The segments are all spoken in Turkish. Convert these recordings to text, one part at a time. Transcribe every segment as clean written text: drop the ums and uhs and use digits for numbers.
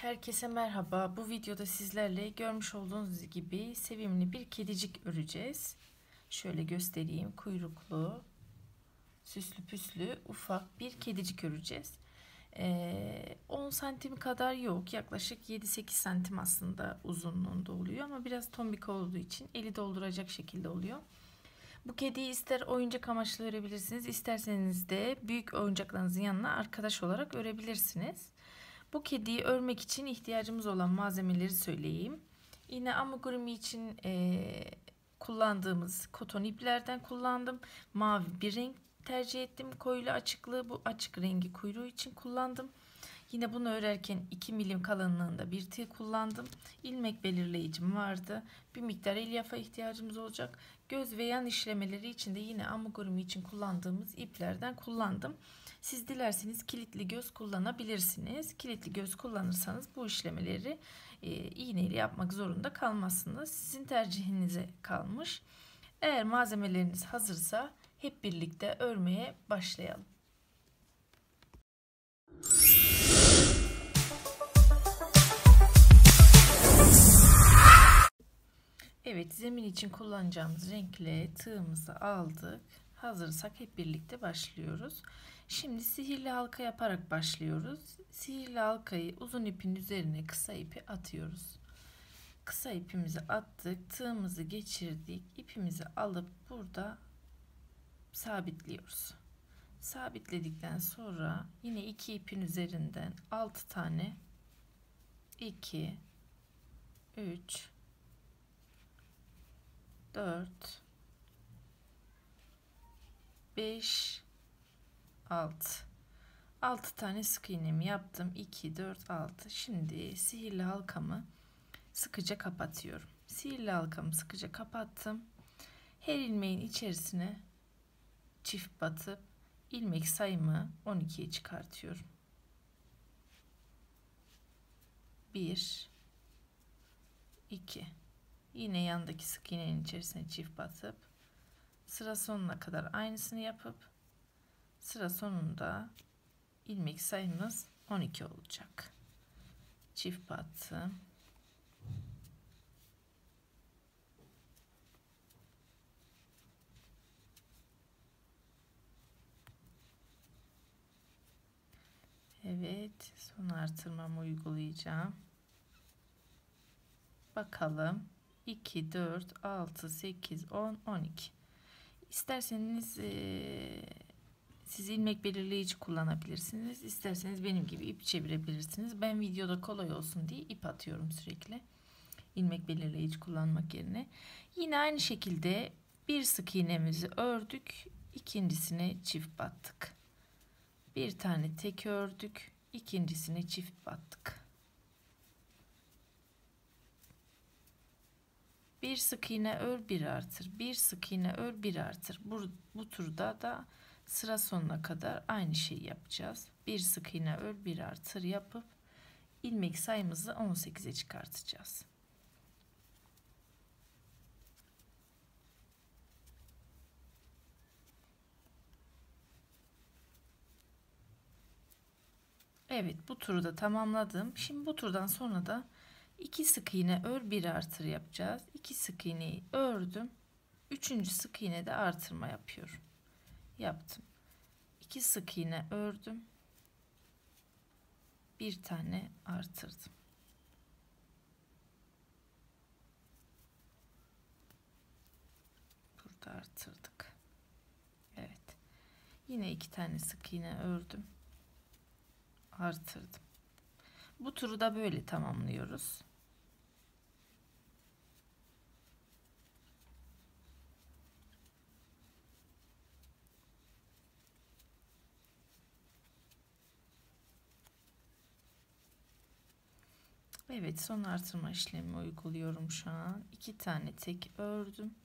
Herkese merhaba. Bu videoda sizlerle görmüş olduğunuz gibi sevimli bir kedicik öreceğiz. Şöyle göstereyim. Kuyruklu, süslü püslü, ufak bir kedicik öreceğiz. 10 santim kadar yok. Yaklaşık 7-8 santim aslında uzunluğunda oluyor ama biraz tombik olduğu için eli dolduracak şekilde oluyor. Bu kediyi ister oyuncak amaçlı örebilirsiniz, isterseniz de büyük oyuncaklarınızın yanına arkadaş olarak örebilirsiniz. Bu kediyi örmek için ihtiyacımız olan malzemeleri söyleyeyim. Yine amigurumi için kullandığımız koton iplerden kullandım. Mavi bir renk tercih ettim. Koyulu açıklığı bu açık rengi kuyruğu için kullandım. Yine bunu örerken 2 milim kalınlığında bir tığ kullandım. İlmek belirleyicim vardı. Bir miktar elyafa ihtiyacımız olacak. Göz ve yan işlemeleri için de yine amigurumi için kullandığımız iplerden kullandım. Siz dilerseniz kilitli göz kullanabilirsiniz. Kilitli göz kullanırsanız bu işlemeleri iğneyle yapmak zorunda kalmazsınız. Sizin tercihinize kalmış. Eğer malzemeleriniz hazırsa hep birlikte örmeye başlayalım. Evet, zemin için kullanacağımız renkle tığımızı aldık. Hazırsak hep birlikte başlıyoruz. Şimdi sihirli halka yaparak başlıyoruz. Sihirli halkayı uzun ipin üzerine kısa ipi atıyoruz. Kısa ipimizi attık, tığımızı geçirdik, ipimizi alıp burada sabitliyoruz. Sabitledikten sonra yine iki ipin üzerinden 6 tane 2 3 4 5 6 tane sık iğnemi yaptım. 2 4 6. Şimdi sihirli halkamı sıkıca kapatıyorum. Sihirli halkamı sıkıca kapattım. Her ilmeğin içerisine çift batıp ilmek sayımı 12'ye çıkartıyorum. 1 2. Yine yandaki sık iğnenin içerisine çift batıp sıra sonuna kadar aynısını yapıp sıra sonunda ilmek sayımız 12 olacak. Çift battım. Evet, son artırmamı uygulayacağım. Bakalım. 2 4 6 8 10 12. İsterseniz siz ilmek belirleyici kullanabilirsiniz. İsterseniz benim gibi ip çevirebilirsiniz. Ben videoda kolay olsun diye ip atıyorum sürekli. İlmek belirleyici kullanmak yerine. Yine aynı şekilde bir sık iğnemizi ördük. İkincisine çift battık. Bir tane tek ördük. İkincisine çift battık. Bir sık iğne ör, bir artır. Bir sık iğne ör, bir artır. Bu turda da sıra sonuna kadar aynı şeyi yapacağız. Bir sık iğne ör, bir artır yapıp ilmek sayımızı 18'e çıkartacağız. Evet, bu turu da tamamladım. Şimdi bu turdan sonra da 2 sık iğne ör, bir artır yapacağız. 2 sık iğneyi ördüm. 3. sık iğne de artırma yapıyorum. Yaptım. 2 sık iğne ördüm. Bir tane artırdım. Burada artırdık. Evet. Yine 2 tane sık iğne ördüm. Artırdım. Bu turu da böyle tamamlıyoruz. Evet, son artırma işlemi uyguluyorum şu an. 2 tane tek ördüm.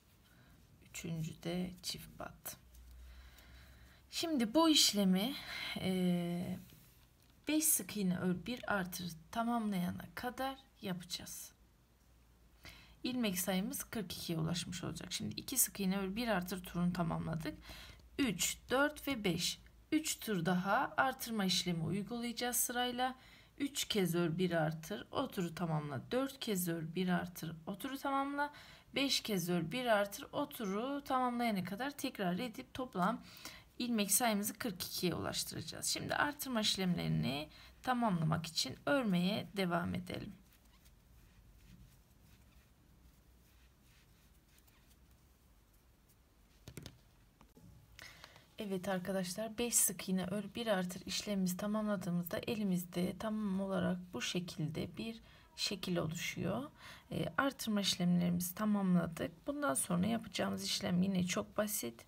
3. de çift battım. Şimdi bu işlemi 5 sık iğne ör, bir artır tamamlayana kadar yapacağız. İlmek sayımız 42'ye ulaşmış olacak. Şimdi 2 sık iğne ör, bir artır turunu tamamladık. 3, 4 ve 5. 3 tur daha artırma işlemi uygulayacağız sırayla. 3 kez ör, 1 artır, oturu tamamla. 4 kez ör, 1 artır, oturu tamamla. 5 kez ör, 1 artır, oturu tamamlayana kadar tekrar edip toplam ilmek sayımızı 42'ye ulaştıracağız. Şimdi artırma işlemlerini tamamlamak için örmeye devam edelim. Evet arkadaşlar, 5 sık iğne ör 1 artır işlemimizi tamamladığımızda elimizde tamam olarak bu şekilde bir şekil oluşuyor. Artırma işlemlerimizi tamamladık. Bundan sonra yapacağımız işlem yine çok basit.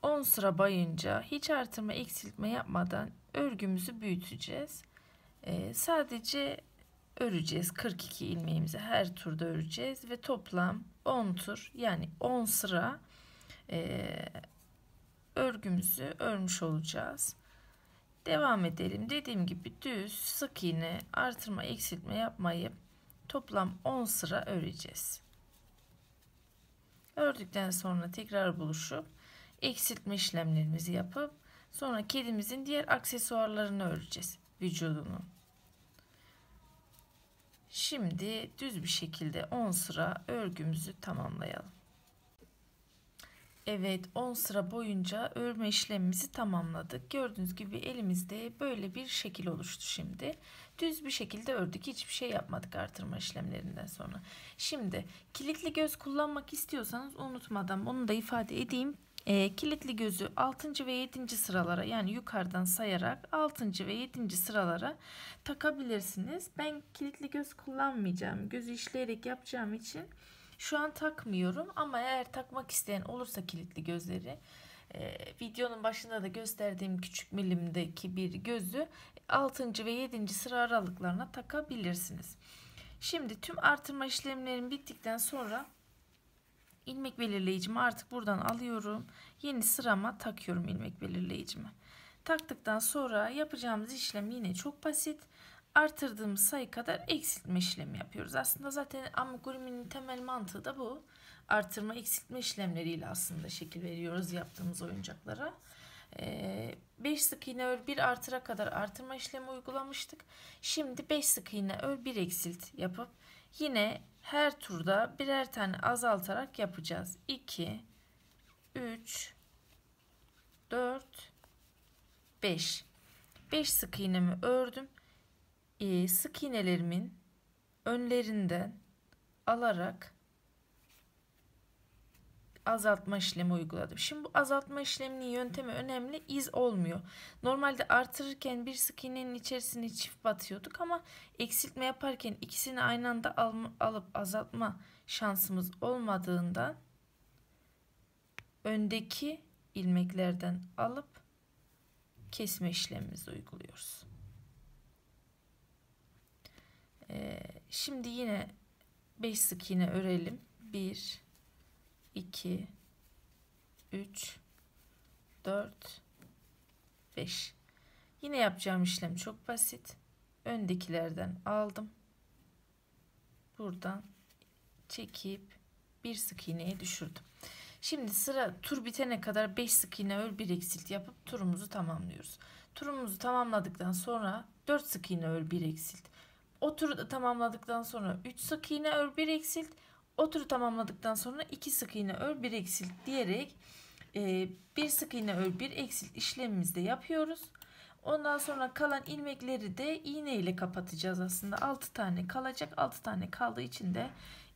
10 sıra boyunca hiç artırma eksiltme yapmadan örgümüzü büyüteceğiz. Sadece öreceğiz. 42 ilmeğimizi her turda öreceğiz ve toplam 10 tur, yani 10 sıra örgümüzü örmüş olacağız. Devam edelim. Dediğim gibi düz sık iğne artırma eksiltme yapmayıp toplam 10 sıra öreceğiz. Ördükten sonra tekrar buluşup eksiltme işlemlerimizi yapıp sonra kedimizin diğer aksesuarlarını öreceğiz, vücudunu. Şimdi düz bir şekilde 10 sıra örgümüzü tamamlayalım. Evet, 10 sıra boyunca örme işlemimizi tamamladık. Gördüğünüz gibi elimizde böyle bir şekil oluştu şimdi. Düz bir şekilde ördük. Hiçbir şey yapmadık artırma işlemlerinden sonra. Şimdi kilitli göz kullanmak istiyorsanız unutmadan bunu da ifade edeyim. Kilitli gözü 6. ve 7. sıralara, yani yukarıdan sayarak 6. ve 7. sıralara takabilirsiniz. Ben kilitli göz kullanmayacağım. Gözü işleyerek yapacağım için şu an takmıyorum, ama eğer takmak isteyen olursa kilitli gözleri, videonun başında da gösterdiğim küçük milimdeki bir gözü 6. ve 7. sıra aralıklarına takabilirsiniz. Şimdi tüm artırma işlemlerim bittikten sonra ilmek belirleyicimi artık buradan alıyorum. Yeni sırama takıyorum ilmek belirleyicimi. Taktıktan sonra yapacağımız işlem yine çok basit. Artırdığımız sayı kadar eksiltme işlemi yapıyoruz. Aslında zaten amigurumi'nin temel mantığı da bu. Artırma eksiltme işlemleriyle aslında şekil veriyoruz yaptığımız oyuncaklara. 5 sık iğne ör 1 artıra kadar artırma işlemi uygulamıştık. Şimdi 5 sık iğne ör 1 eksilt yapıp yine her turda birer tane azaltarak yapacağız. 2, 3, 4, 5. 5 sık iğnemi ördüm. Sık iğnelerimin önlerinden alarak azaltma işlemi uyguladım. Şimdi bu azaltma işleminin yöntemi önemli. İz olmuyor. Normalde artırırken bir sık iğnenin içerisine çift batıyorduk, ama eksiltme yaparken ikisini aynı anda alıp azaltma şansımız olmadığından öndeki ilmeklerden alıp kesme işlemimizi uyguluyoruz. Şimdi yine 5 sık iğne örelim. 1, 2, 3, 4, 5. Yine yapacağım işlem çok basit. Öndekilerden aldım. Buradan çekip bir sık iğneye düşürdüm. Şimdi sıra tur bitene kadar 5 sık iğne ör 1 eksilt yapıp turumuzu tamamlıyoruz. Turumuzu tamamladıktan sonra 4 sık iğne ör 1 eksilt. O turu da tamamladıktan sonra 3 sık iğne ör 1 eksilt. O turu tamamladıktan sonra 2 sık iğne ör 1 eksilt diyerek 1 sık iğne ör 1 eksilt işlemimizde yapıyoruz. Ondan sonra kalan ilmekleri de iğne ile kapatacağız aslında. 6 tane kalacak. 6 tane kaldığı için de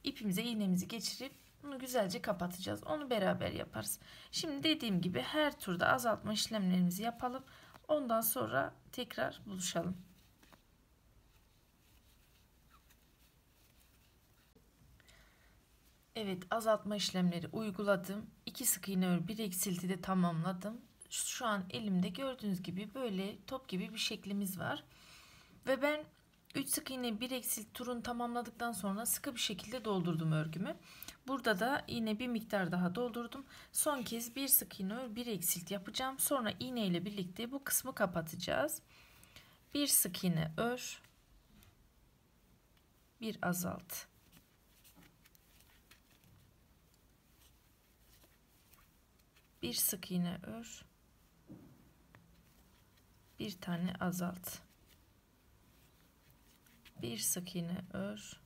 ipimize iğnemizi geçirip bunu güzelce kapatacağız. Onu beraber yaparız. Şimdi dediğim gibi her turda azaltma işlemlerimizi yapalım. Ondan sonra tekrar buluşalım. Evet, azaltma işlemleri uyguladım. 2 sık iğne ör 1 eksilti de tamamladım. Şu an elimde gördüğünüz gibi böyle top gibi bir şeklimiz var. Ve ben 3 sık iğne 1 eksilt turunu tamamladıktan sonra sıkı bir şekilde doldurdum örgümü. Burada da yine bir miktar daha doldurdum. Son kez 1 sık iğne ör 1 eksilt yapacağım. Sonra iğne ile birlikte bu kısmı kapatacağız. 1 sık iğne ör, 1 azalt. Bir sık iğne ör, bir tane azalt. bir sık iğne ör,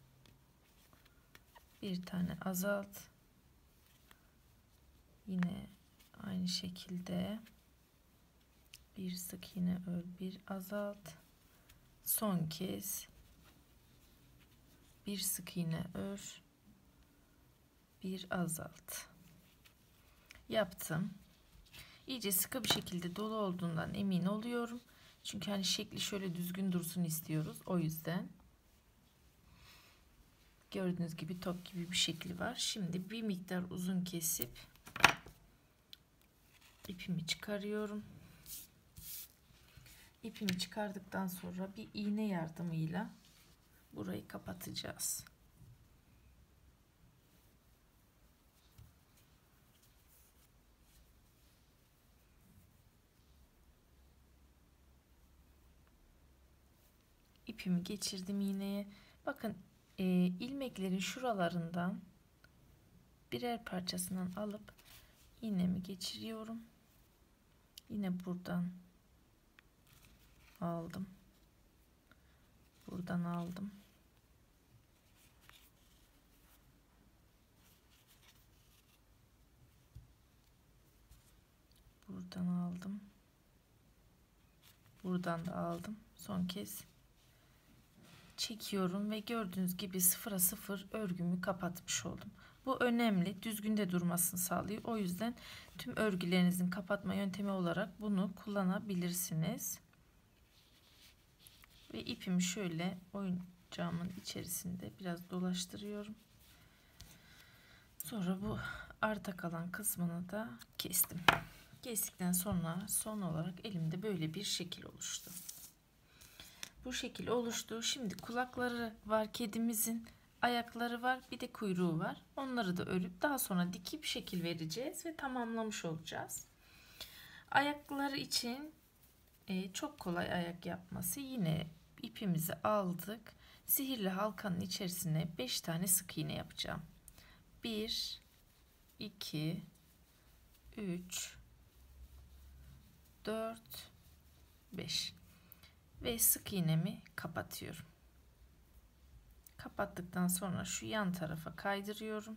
bir tane azalt, yine aynı şekilde bir sık iğne ör, bir azalt, son kez bir sık iğne ör, bir azalt yaptım. İyice sıkı bir şekilde dolu olduğundan emin oluyorum. Çünkü hani şekli şöyle düzgün dursun istiyoruz. O yüzden gördüğünüz gibi top gibi bir şekli var. Şimdi bir miktar uzun kesip ipimi çıkarıyorum. İpimi çıkardıktan sonra bir iğne yardımıyla burayı kapatacağız. İpimi geçirdim iğneye. Bakın ilmeklerin şuralarından birer parçasından alıp iğnemi geçiriyorum. Yine buradan aldım. Buradan aldım. Buradan aldım. Buradan da aldım. Son kez çekiyorum ve gördüğünüz gibi 0'a 0 örgümü kapatmış oldum. Bu önemli. Düzgün de durmasını sağlıyor. O yüzden tüm örgülerinizin kapatma yöntemi olarak bunu kullanabilirsiniz. Ve ipimi şöyle oyuncağımın içerisinde biraz dolaştırıyorum. Sonra bu arta kalan kısmını da kestim. Kestikten sonra son olarak elimde böyle bir şekil oluştu. Bu şekil oluştu. Şimdi kulakları var kedimizin, ayakları var, bir de kuyruğu var. Onları da örüp daha sonra dikip şekil vereceğiz ve tamamlamış olacağız. Ayakları için çok kolay ayak yapması. Yine ipimizi aldık. Sihirli halkanın içerisine 5 tane sık iğne yapacağım. 1 2 3 4 5 ve sık iğnemi kapatıyorum. Kapattıktan sonra şu yan tarafa kaydırıyorum.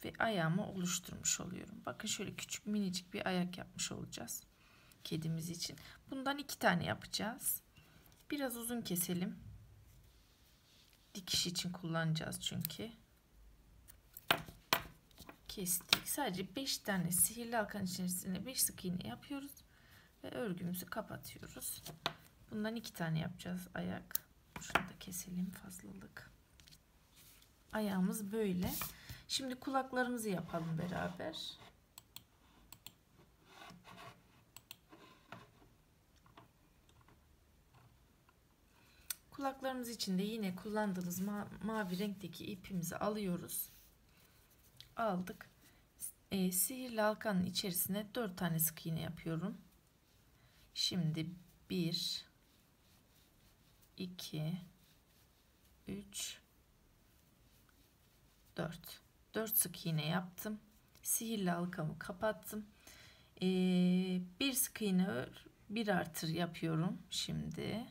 Ve ayağımı oluşturmuş oluyorum. Bakın şöyle küçük minicik bir ayak yapmış olacağız kedimiz için. Bundan 2 tane yapacağız. Biraz uzun keselim. Dikiş için kullanacağız çünkü. Kestik. Sadece 5 tane sihirli halkanın içerisine 5 sık iğne yapıyoruz ve örgümüzü kapatıyoruz. Bundan 2 tane yapacağız ayak. Şunu da keselim, fazlalık. Ayağımız böyle. Şimdi kulaklarımızı yapalım beraber. Kulaklarımız için de yine kullandığımız mavi renkteki ipimizi alıyoruz. Aldık. Sihirli halkanın içerisine 4 tane sık iğne yapıyorum. Şimdi 1 2 3 4 sık iğne yaptım. Sihirli halkamı kapattım. Bir sık iğne ör, bir artır yapıyorum şimdi.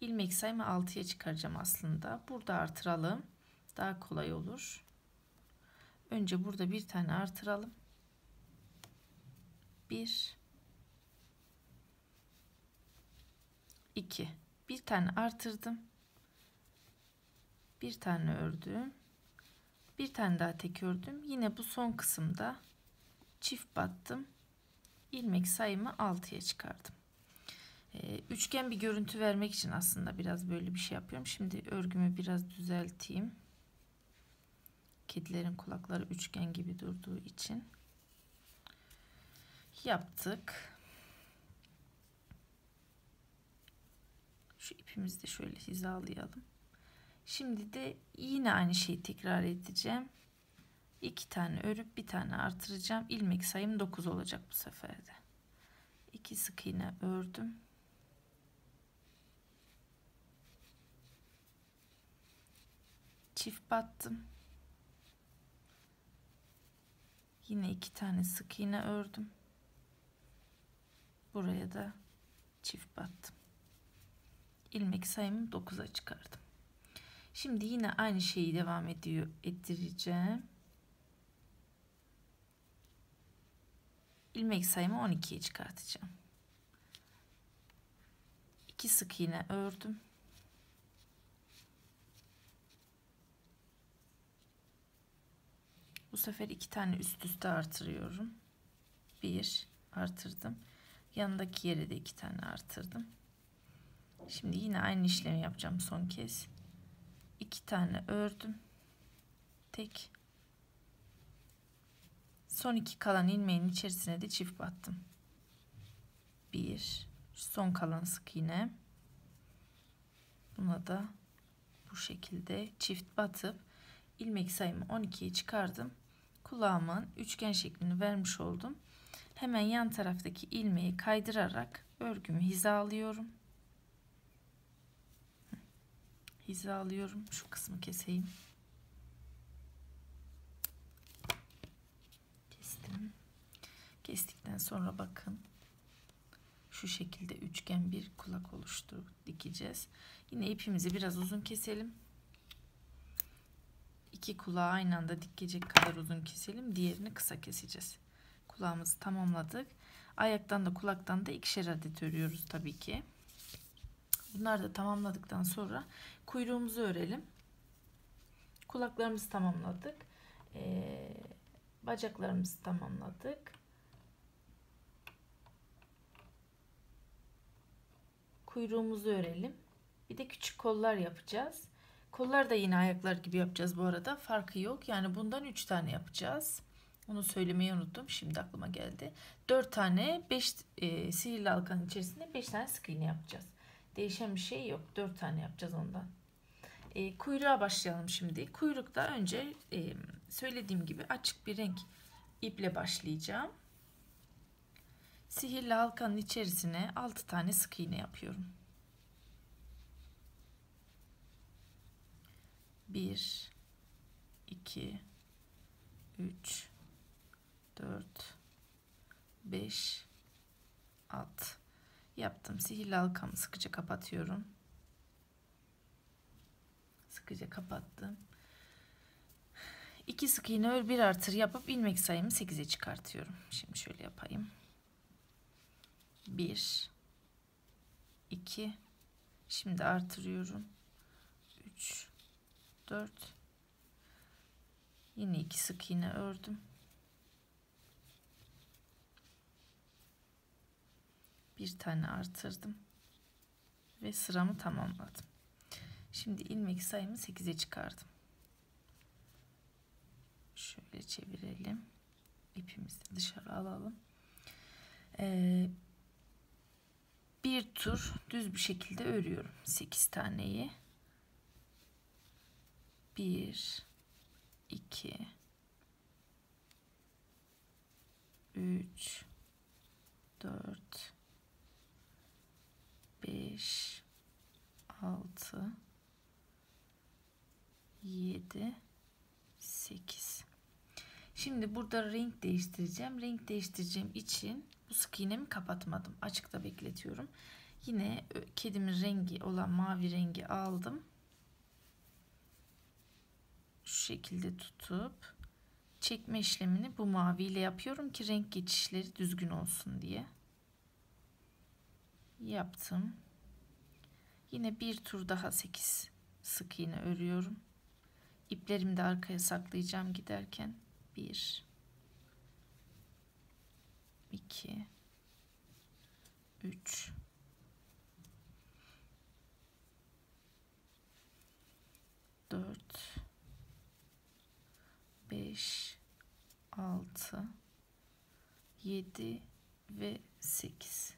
İlmek sayımı 6'ya çıkaracağım aslında. Burada artıralım. Daha kolay olur. Önce burada bir tane artıralım. 1 2 bir tane artırdım. Bir tane ördüm. Bir tane daha tek ördüm. Yine bu son kısımda çift battım. İlmek sayımı 6'ya çıkardım. Üçgen bir görüntü vermek için aslında biraz böyle bir şey yapıyorum. Şimdi örgümü biraz düzelteyim. Kedilerin kulakları üçgen gibi durduğu için. Yaptık. Şu ipimizi de şöyle hizalayalım. Şimdi de yine aynı şeyi tekrar edeceğim. 2 tane örüp bir tane artıracağım. İlmek sayım 9 olacak bu sefer de. 2 sık iğne ördüm. Çift battım. Yine 2 tane sık iğne ördüm. Buraya da çift battım. İlmek sayımı 9'a çıkardım. Şimdi yine aynı şeyi devam ettireceğim. İlmek sayımı 12'ye çıkartacağım. 2 sık iğne ördüm. Bu sefer 2 tane üst üste artırıyorum. 1 artırdım. Yanındaki yere de 2 tane artırdım. Şimdi yine aynı işlemi yapacağım son kez. 2 tane ördüm. Tek. Son 2 kalan ilmeğin içerisine de çift battım. 1. Son kalan sık iğne. Buna da bu şekilde çift batıp ilmek sayımı 12'ye çıkardım. Kulağımın üçgen şeklini vermiş oldum. Hemen yan taraftaki ilmeği kaydırarak örgümü hizalıyorum. Hizalıyorum. Şu kısmı keseyim. Kestim. Kestikten sonra bakın. Şu şekilde üçgen bir kulak dikeceğiz. Yine ipimizi biraz uzun keselim. 2 kulağı aynı anda dikecek kadar uzun keselim. Diğerini kısa keseceğiz. Kulağımızı tamamladık. Ayaktan da kulaktan da 2'şer adet örüyoruz tabii ki. Bunları da tamamladıktan sonra kuyruğumuzu örelim. Kulaklarımızı tamamladık. Bacaklarımızı tamamladık. Kuyruğumuzu örelim. Bir de küçük kollar yapacağız. Kollar da yine ayaklar gibi yapacağız bu arada. Farkı yok. Yani bundan 3 tane yapacağız. Onu söylemeyi unuttum. Şimdi aklıma geldi. 4 tane 5 sihirli halkanın içerisinde 5 tane sık iğne yapacağız. Değişen bir şey yok. 4 tane yapacağız ondan. Kuyruğa başlayalım şimdi. Kuyrukta önce söylediğim gibi açık bir renk iple başlayacağım. Sihirli halkanın içerisine 6 tane sık iğne yapıyorum. 1 2 3 4 5 6 yaptım. Sihirli halkamı sıkıca kapatıyorum. Sıkıca kapattım. 2 sık iğne ör, 1 artır yapıp ilmek sayımı 8'e çıkartıyorum. Şimdi şöyle yapayım. 1 2 şimdi artırıyorum. 3 4 yine 2 sık iğne ördüm. Bir tane artırdım ve sıramı tamamladım. Şimdi ilmek sayımı 8'e çıkardım. Şöyle çevirelim. İpimizi dışarı alalım. Bir tur düz bir şekilde örüyorum. 8 taneyi. 1 2 3 4 5 6 7 8. Şimdi burada renk değiştireceğim. Renk değiştireceğim için bu sık iğnemi kapatmadım. Açıkta bekletiyorum. Yine kedimin rengi olan mavi rengi aldım. Şu şekilde tutup çekme işlemini bu maviyle yapıyorum ki renk geçişleri düzgün olsun diye. Yaptım. Yine bir tur daha 8 sık iğne örüyorum. İplerimi de arkaya saklayacağım giderken. 1 2 3 4 5 6 7 ve 8.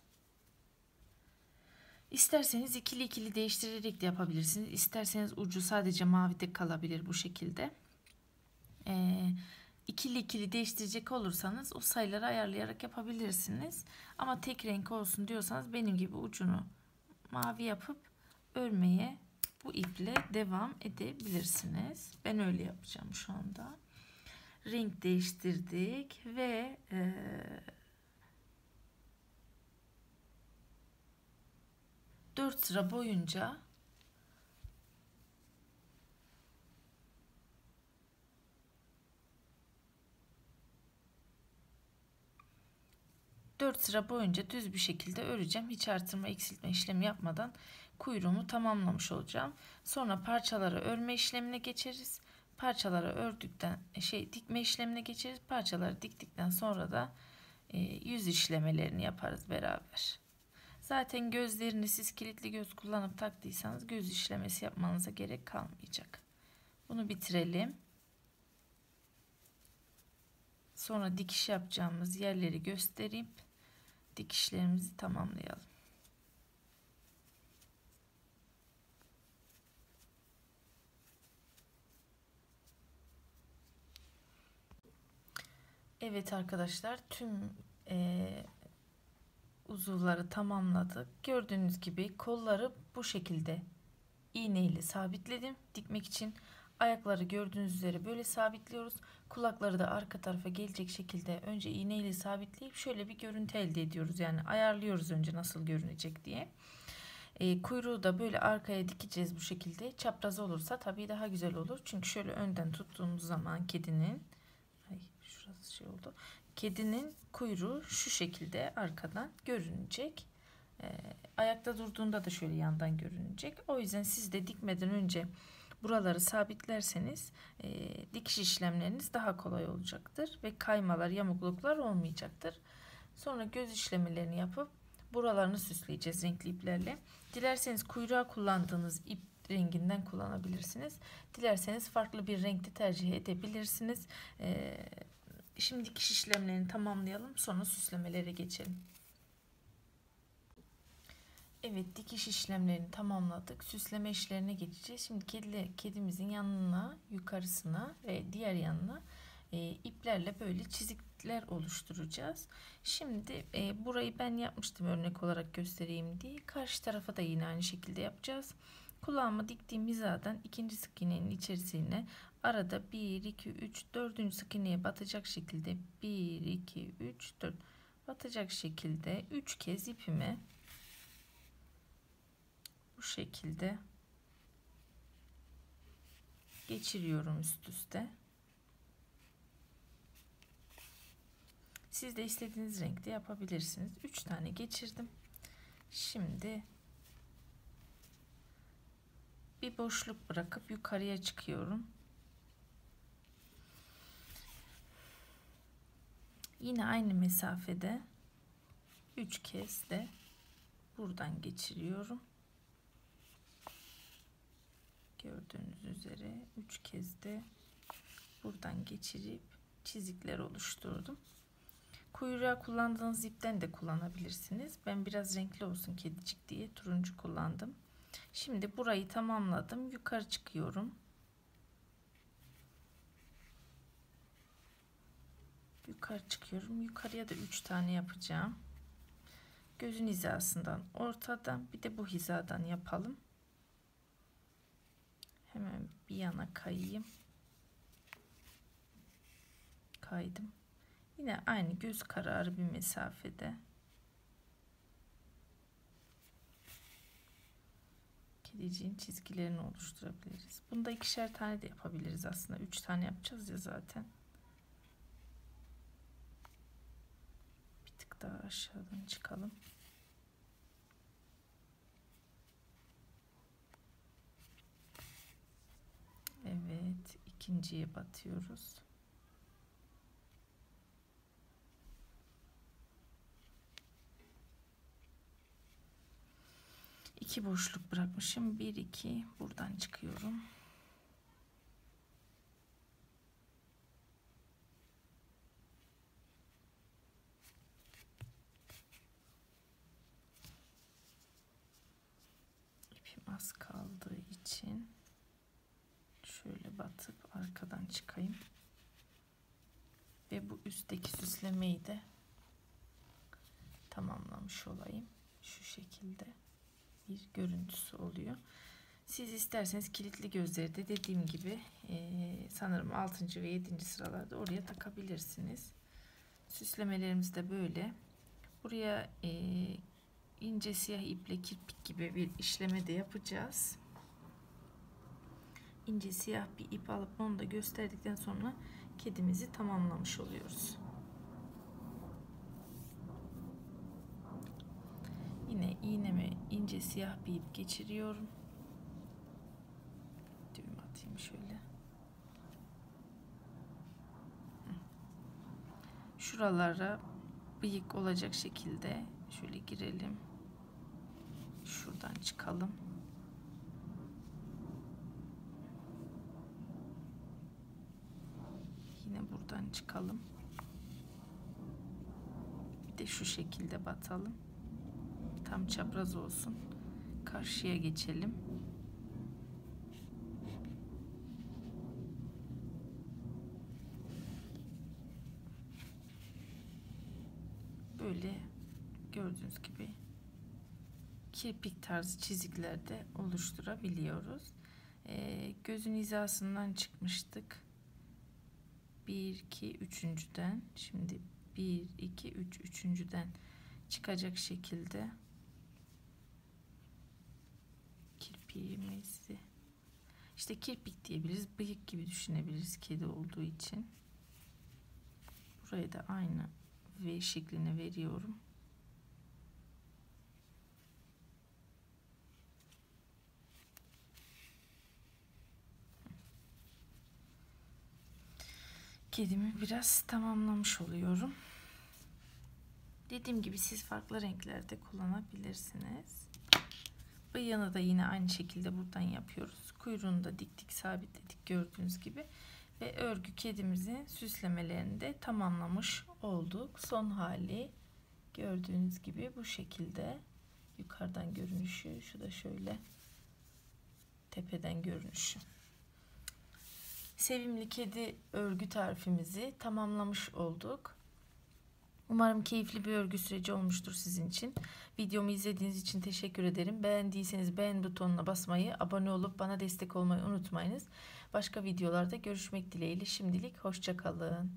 İsterseniz ikili ikili değiştirerek de yapabilirsiniz. İsterseniz ucu sadece mavide kalabilir bu şekilde. İkili ikili değiştirecek olursanız o sayıları ayarlayarak yapabilirsiniz. Ama tek renk olsun diyorsanız benim gibi ucunu mavi yapıp örmeye bu iple devam edebilirsiniz. Ben öyle yapacağım şu anda. Renk değiştirdik ve 4 sıra boyunca düz bir şekilde öreceğim. Hiç artırma eksiltme işlemi yapmadan kuyruğumu tamamlamış olacağım. Sonra parçaları örme işlemine geçeriz. Parçaları ördükten dikme işlemine geçeriz. Parçaları diktikten sonra da yüz işlemelerini yaparız beraber. Zaten gözlerini siz kilitli göz kullanıp taktıysanız göz işlemesi yapmanıza gerek kalmayacak. Bunu bitirelim. Sonra dikiş yapacağımız yerleri göstereyim. Dikişlerimizi tamamlayalım. Evet arkadaşlar, tüm uzuvları tamamladık. Gördüğünüz gibi kolları bu şekilde iğneyle sabitledim dikmek için. Ayakları gördüğünüz üzere böyle sabitliyoruz. Kulakları da arka tarafa gelecek şekilde önce iğneyle sabitleyip şöyle bir görüntü elde ediyoruz. Yani ayarlıyoruz önce nasıl görünecek diye. Kuyruğu da böyle arkaya dikeceğiz bu şekilde. Çapraz olursa tabii daha güzel olur. Çünkü şöyle önden tuttuğumuz zaman kedinin oldu. Kedinin kuyruğu şu şekilde arkadan görünecek. Ayakta durduğunda da şöyle yandan görünecek. O yüzden siz de dikmeden önce buraları sabitlerseniz dikiş işlemleriniz daha kolay olacaktır ve kaymalar, yamukluklar olmayacaktır. Sonra göz işlemlerini yapıp buralarını süsleyeceğiz renkli iplerle. Dilerseniz kuyruğa kullandığınız ip renginden kullanabilirsiniz. Dilerseniz farklı bir renkte tercih edebilirsiniz. Şimdi dikiş işlemlerini tamamlayalım. Sonra süslemelere geçelim. Evet, dikiş işlemlerini tamamladık. Süsleme işlerine geçeceğiz. Şimdi kedimizin yanına, yukarısına ve diğer yanına iplerle böyle çizikler oluşturacağız. Şimdi burayı ben yapmıştım örnek olarak göstereyim diye. Karşı tarafa da yine aynı şekilde yapacağız. Kulağıma diktiğim hizadan ikinci sık iğnenin içerisine arada 1, 2, 3, 4. sık iğneye batacak şekilde 1, 2, 3, 4 batacak şekilde 3 kez ipimi bu şekilde geçiriyorum üst üste. Siz de istediğiniz renkte yapabilirsiniz. 3 tane geçirdim. Şimdi bir boşluk bırakıp yukarıya çıkıyorum. Yine aynı mesafede 3 kez de buradan geçiriyorum. Gördüğünüz üzere 3 kez de buradan geçirip çizikler oluşturdum. Kuyruğa kullandığınız ipten de kullanabilirsiniz. Ben biraz renkli olsun kedicik diye turuncu kullandım. Şimdi burayı tamamladım. Yukarı çıkıyorum. Yukarıya da 3 tane yapacağım. Gözün hizasından ortadan bir de bu hizadan yapalım. Hemen bir yana kayayım. Kaydım. Yine aynı göz kararı bir mesafede kediciğin çizgilerini oluşturabiliriz. Bunda 2'şer tane de yapabiliriz aslında. 3 tane yapacağız ya zaten. Bir tık daha aşağıdan çıkalım. Evet, ikinciye batıyoruz. İki boşluk bırakmışım. 1, 2 buradan çıkıyorum. İpim az kaldığı için şöyle batıp arkadan çıkayım. Ve bu üstteki süslemeyi de tamamlamış olayım. Şu şekilde bir görüntüsü oluyor. Siz isterseniz kilitli gözleri de dediğim gibi sanırım 6. ve 7. sıralarda oraya takabilirsiniz. Süslemelerimiz de böyle. Buraya ince siyah iple kirpik gibi bir işleme de yapacağız. İnce siyah bir ip alıp onu da gösterdikten sonra kedimizi tamamlamış oluyoruz. Yine iğneme ince siyah bir ip geçiriyorum. Düğüm atayım şöyle. Şuralara bıyık olacak şekilde şöyle girelim. Şuradan çıkalım. Yine buradan çıkalım. Bir de şu şekilde batalım. Tam çapraz olsun. Karşıya geçelim. Böyle gördüğünüz gibi kirpik tarzı çizikler de oluşturabiliyoruz. Gözün hizasından çıkmıştık. 1, 2, 3.'den. Şimdi 1, 2, 3, 3.'den çıkacak şekilde kirpiğimizi, işte kirpik diyebiliriz, bıyık gibi düşünebiliriz kedi olduğu için. Buraya da aynı V şeklini veriyorum. Kedimi biraz tamamlamış oluyorum. Dediğim gibi siz farklı renklerde kullanabilirsiniz. Bıyığını da yine aynı şekilde buradan yapıyoruz. Kuyruğunu da dik dik sabitledik gördüğünüz gibi. Ve örgü kedimizin süslemelerini de tamamlamış olduk. Son hali gördüğünüz gibi bu şekilde. Yukarıdan görünüşü, şu da şöyle tepeden görünüşü. Sevimli kedi örgü tarifimizi tamamlamış olduk. Umarım keyifli bir örgü süreci olmuştur sizin için. Videomu izlediğiniz için teşekkür ederim. Beğendiyseniz beğen butonuna basmayı, abone olup bana destek olmayı unutmayınız. Başka videolarda görüşmek dileğiyle. Şimdilik hoşça kalın.